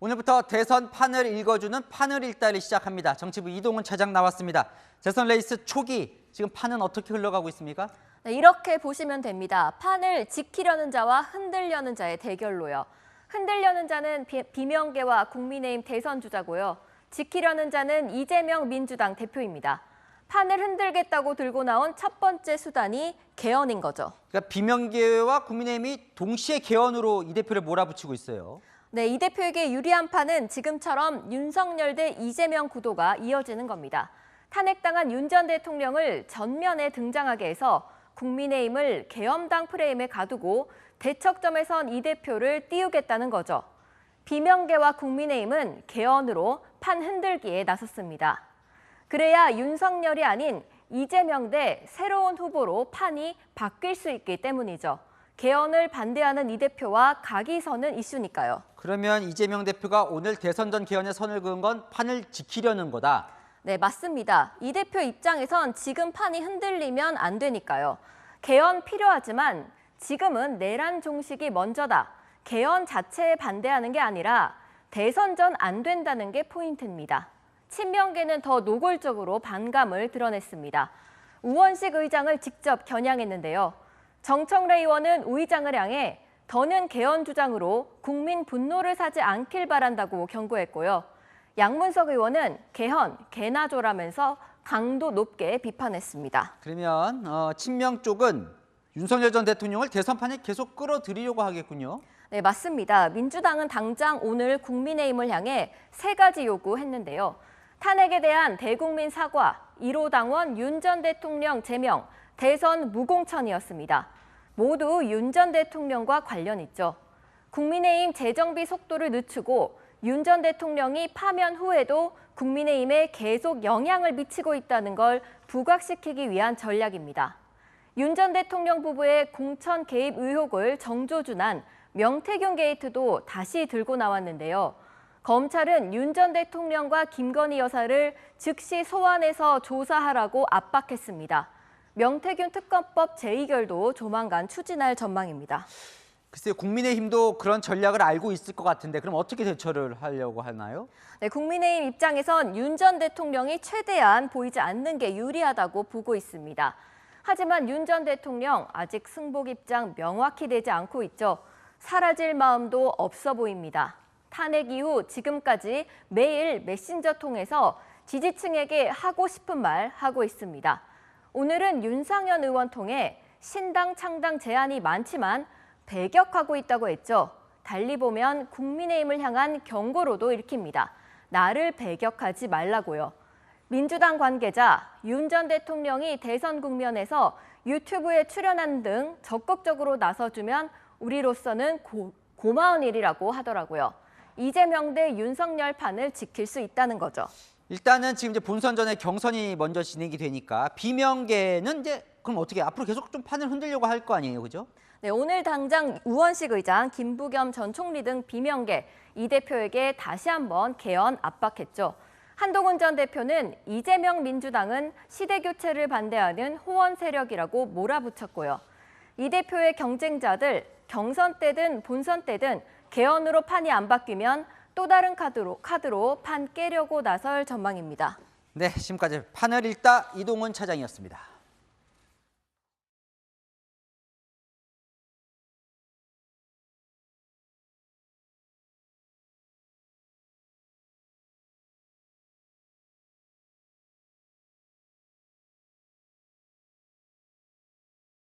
오늘부터 대선 판을 읽어주는 판을 읽다를 시작합니다. 정치부 이동훈 차장 나왔습니다. 대선 레이스 초기, 지금 판은 어떻게 흘러가고 있습니까? 네, 이렇게 보시면 됩니다. 판을 지키려는 자와 흔들려는 자의 대결로요. 흔들려는 자는 비명계와 국민의힘 대선 주자고요. 지키려는 자는 이재명 민주당 대표입니다. 판을 흔들겠다고 들고 나온 첫 번째 수단이 개헌인 거죠. 그러니까 비명계와 국민의힘이 동시에 개헌으로 이 대표를 몰아붙이고 있어요. 네, 이 대표에게 유리한 판은 지금처럼 윤석열 대 이재명 구도가 이어지는 겁니다. 탄핵당한 윤 전 대통령을 전면에 등장하게 해서 국민의힘을 계엄당 프레임에 가두고 대척점에 선 이 대표를 띄우겠다는 거죠. 비명계와 국민의힘은 개헌으로 판 흔들기에 나섰습니다. 그래야 윤석열이 아닌 이재명 대 새로운 후보로 판이 바뀔 수 있기 때문이죠. 개헌을 반대하는 이 대표와 각이 서는 이슈니까요. 그러면 이재명 대표가 오늘 대선 전 개헌에 선을 그은 건 판을 지키려는 거다. 네, 맞습니다. 이 대표 입장에선 지금 판이 흔들리면 안 되니까요. 개헌 필요하지만 지금은 내란 종식이 먼저다. 개헌 자체에 반대하는 게 아니라 대선 전 안 된다는 게 포인트입니다. 친명계는 더 노골적으로 반감을 드러냈습니다. 우원식 의장을 직접 겨냥했는데요. 정청래 의원은 우 의장을 향해 더는 개헌 주장으로 국민 분노를 사지 않길 바란다고 경고했고요. 양문석 의원은 개헌, 개나 줘라면서 강도 높게 비판했습니다. 그러면 친명 쪽은 윤석열 전 대통령을 대선판에 계속 끌어들이려고 하겠군요. 네, 맞습니다. 민주당은 당장 오늘 국민의힘을 향해 세 가지 요구했는데요. 탄핵에 대한 대국민 사과, 1호 당원 윤 전 대통령 제명, 대선 무공천이었습니다. 모두 윤 전 대통령과 관련 있죠. 국민의힘 재정비 속도를 늦추고 윤 전 대통령이 파면 후에도 국민의힘에 계속 영향을 미치고 있다는 걸 부각시키기 위한 전략입니다. 윤 전 대통령 부부의 공천 개입 의혹을 정조준한 명태균 게이트도 다시 들고 나왔는데요. 검찰은 윤 전 대통령과 김건희 여사를 즉시 소환해서 조사하라고 압박했습니다. 명태균 특검법 재의결도 조만간 추진할 전망입니다. 글쎄요, 국민의힘도 그런 전략을 알고 있을 것 같은데 그럼 어떻게 대처를 하려고 하나요? 네, 국민의힘 입장에선 윤 전 대통령이 최대한 보이지 않는 게 유리하다고 보고 있습니다. 하지만 윤 전 대통령 아직 승복 입장 명확히 되지 않고 있죠. 사라질 마음도 없어 보입니다. 탄핵 이후 지금까지 매일 메신저 통해서 지지층에게 하고 싶은 말 하고 있습니다. 오늘은 윤상현 의원 통해 신당 창당 제안이 많지만 배격하고 있다고 했죠. 달리 보면 국민의힘을 향한 경고로도 읽힙니다. 나를 배격하지 말라고요. 민주당 관계자, 윤 전 대통령이 대선 국면에서 유튜브에 출연하는 등 적극적으로 나서주면 우리로서는 고마운 일이라고 하더라고요. 이재명 대 윤석열 판을 지킬 수 있다는 거죠. 일단은 지금 이제 본선 전에 경선이 먼저 진행이 되니까 비명계는 이제 그럼 어떻게 앞으로 계속 좀 판을 흔들려고 할 거 아니에요, 그죠? 네, 오늘 당장 우원식 의장, 김부겸 전 총리 등 비명계 이 대표에게 다시 한번 개헌 압박했죠. 한동훈 전 대표는 이재명 민주당은 시대 교체를 반대하는 호원 세력이라고 몰아붙였고요. 이 대표의 경쟁자들 경선 때든 본선 때든 개헌으로 판이 안 바뀌면 또 다른 카드로 판 깨려고 나설 전망입니다. 네, 지금까지 판을 읽다 이동훈 차장이었습니다.